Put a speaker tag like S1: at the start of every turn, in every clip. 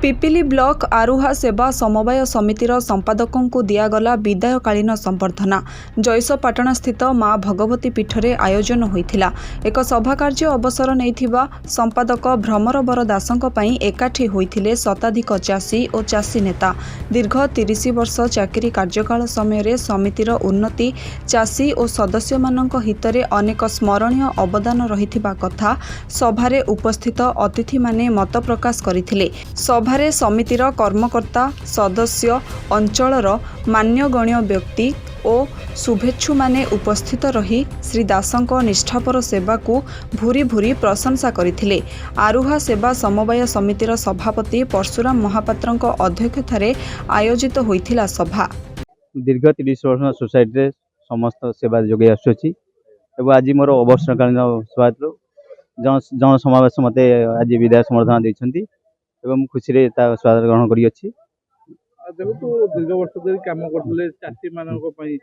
S1: Pipili block आरुहा सेवा समवाय समितिर संपादकों को दियागला विदायकालीन संबर्धना जयसपाटना स्थित माँ भगवती पीठरे आयोजन होइथिला। एक सभा कार्य अवसर नैथिबा संपादक भ्रमरवर दासंक पई एकाठी होइथिले शताधिक चाषी और चाषी नेता। दीर्घ 30 वर्ष चाकरी कार्यकाल समय समितिर उन्नति चाषी और सदस्य मानक हितरे अनेक स्मरणीय अवदान रहिथिबा कथा सभारे उपस्थित अतिथि माने मत प्रकाश करिथिले। सभारे समितिर कर्मकर्ता सदस्य अंचलर मान्यगण्य व्यक्ति और शुभेच्छु माने उपस्थित रही श्री दासंक निष्ठापर सेवा को भूरी भूरी प्रशंसा करथिले। आरुहा सेवा समवाय समितिर सभापति परशुराम महापात्रଙ୍କ अध्यक्षतारे आयोजित होइथिला सभा।
S2: दीर्घ 30 वर्ष सोसाइटी समस्त सेवा जोगे आसुची एवं आज मोर अवसरकालीन सभापति जन समावेश मते आज विदाय समर्थना देइछंती एवं खुशी रे ता स्वागत ग्रहण करी अछि।
S3: देखो दीर्घ वर्ष धरि काम करथले चासी मानक पई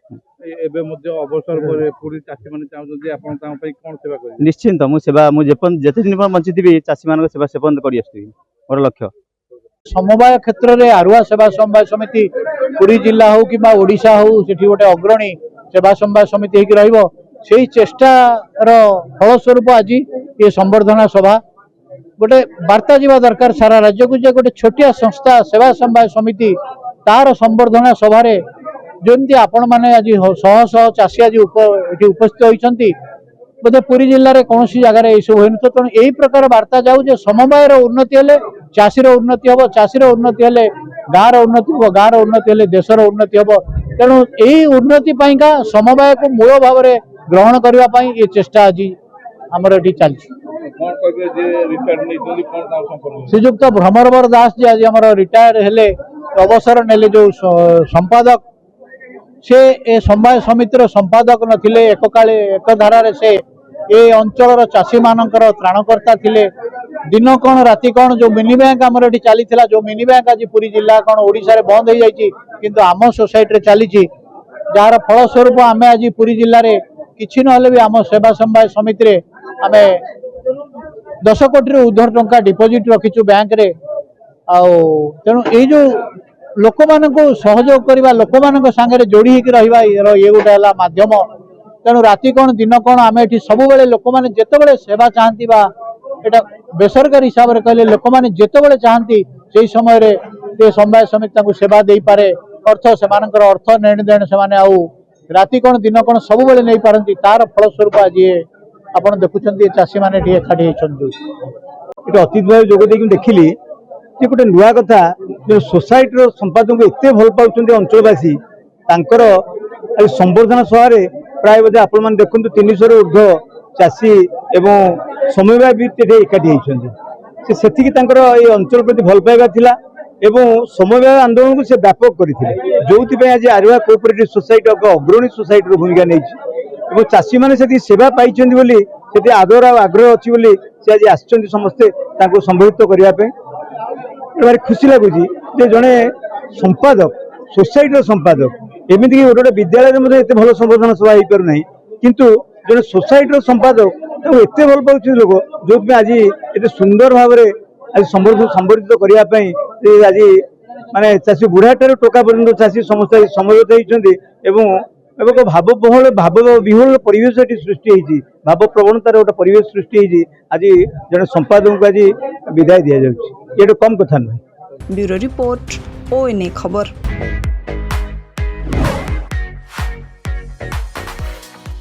S3: एबे मध्ये अवसर परे पूरी चासी माने चाहू जे आपण ता पई कोन सेवा करी।
S2: निश्चित मु सेवा मु जेते दिन पर बंचिथिबी चासी मानक सेवा सेपन करी आछी मोर लक्ष्य।
S4: समवाय क्षेत्र रे आरुहा सेवा समवाय समिति पुरी जिला हो कि ओडिशा हो सेठी गोटे अग्रणी सेवा समवाय समिति हेकि रहइबो सेही चेष्टा रो फलस्वरूप आज ये संवर्धना सभा गोटे वार्ता जीवा दरकार सारा राज्य को जे गोटे छोटिया संस्था सेवा समवाय समिति तार संवर्धना सभा जमी आपण मैंने आज शह शह चाषी आज उपस्थित होती बोधे पुरी जिले में कौन जगार सब हो तेणु यही प्रकार वार्ता जाऊ जे समवायर उन्नति हेले चाषीर उन्नति हम चाषीर उन्नति हेले गाँव उन्नति हम गाँव उन्नति हेले देशर उन्नति हम तेणु यही उन्नति का समवाय को मूल भाव में ग्रहण करने ये चेष्टा आज आमर ये चलती। श्रीजुक्त भ्रमरवर दास जी आज आम रिटायर हेले अवसर नेले जो संपादक से ए समवाय समितिर संपादक नथिले एक काले एक धारा से ए अंचल चाषी मानकर त्राणकर्ता थिले। दिन कौन राति कौन जो मिनी बैंक आमर ये चली जो मिनी बैंक आज पूरी जिला कौन ओडिशा रे बंद हो जाइए किंतु आम सोसाइटी चली जार फलस्वरूप आम आज पूरी जिले में किसी ना भी आम सेवा समवाय समिति आम 10 कोटी ऊर्ध्वर टंका डिपोजिट रखीचु बैंक रे तेणु ये जो लोक मान को सहयोग करवा लोक मान सांगे जोड़ी होकर रहा ये गोटे है माध्यम। तेणु राति कौन दिन कौन आम ये सब लोक मैंने जिते सेवा चाहती एटा बेसरकारी हिसाब से कहले लोक मैंने जिते चाहती से समय ये समवाय समिति सेवा दे पारे अर्थ से अर्थ लेन देन से राति कौन दिन कौन सब नहीं पारती तार फलस्वरूप आज ये आप देखुं चाषी मैंने एकाठी होती
S2: अतीत भाव जोगदे देखिली गोटे नुआ कथा जो सोसाइटी संपादक एत भल पाँच अंचलवासी संवर्धना सभार प्राय बोधे आपण मैंने देखु 300 ऊर्ध्व चाषी एवं समवाय भी एकाठी होती से अंचल प्रति भल पाइबा थिला एवं समवाय आंदोलन को से व्यापक करते जो आज आरुहा कोऑपरेटिव सोसाइटी अग्रणी सोसाइटी भूमिका नहीं चाषी मैंने से सेवा पाई से आदर आग्रह अच्छी से आज आसते समस्ते संबोधित करने भारी खुशी लगुच जड़े संपादक सोसाइटी संपादक एमती गोटे विद्यालय में एत भल संवर्धना सभा हो पार ना किंतु जड़े सोसाइटी संपादक एत भल पाँच लोक जो आज ये सुंदर भाव में आज संबोधित करने आज माने चाषी बुढ़ा ठार टोका पर्यटन चाषी समस्त समझौता होती भाव बहुल भाव विहुल परिवेश सृष्टि होती भाव प्रवणतार गोटे परिवेश सृष्टि होती आज जड़े संपादक को आज विदाय दि जाए ये कम कथा नुहे।
S1: ब्यूरो रिपोर्ट ONA खबर।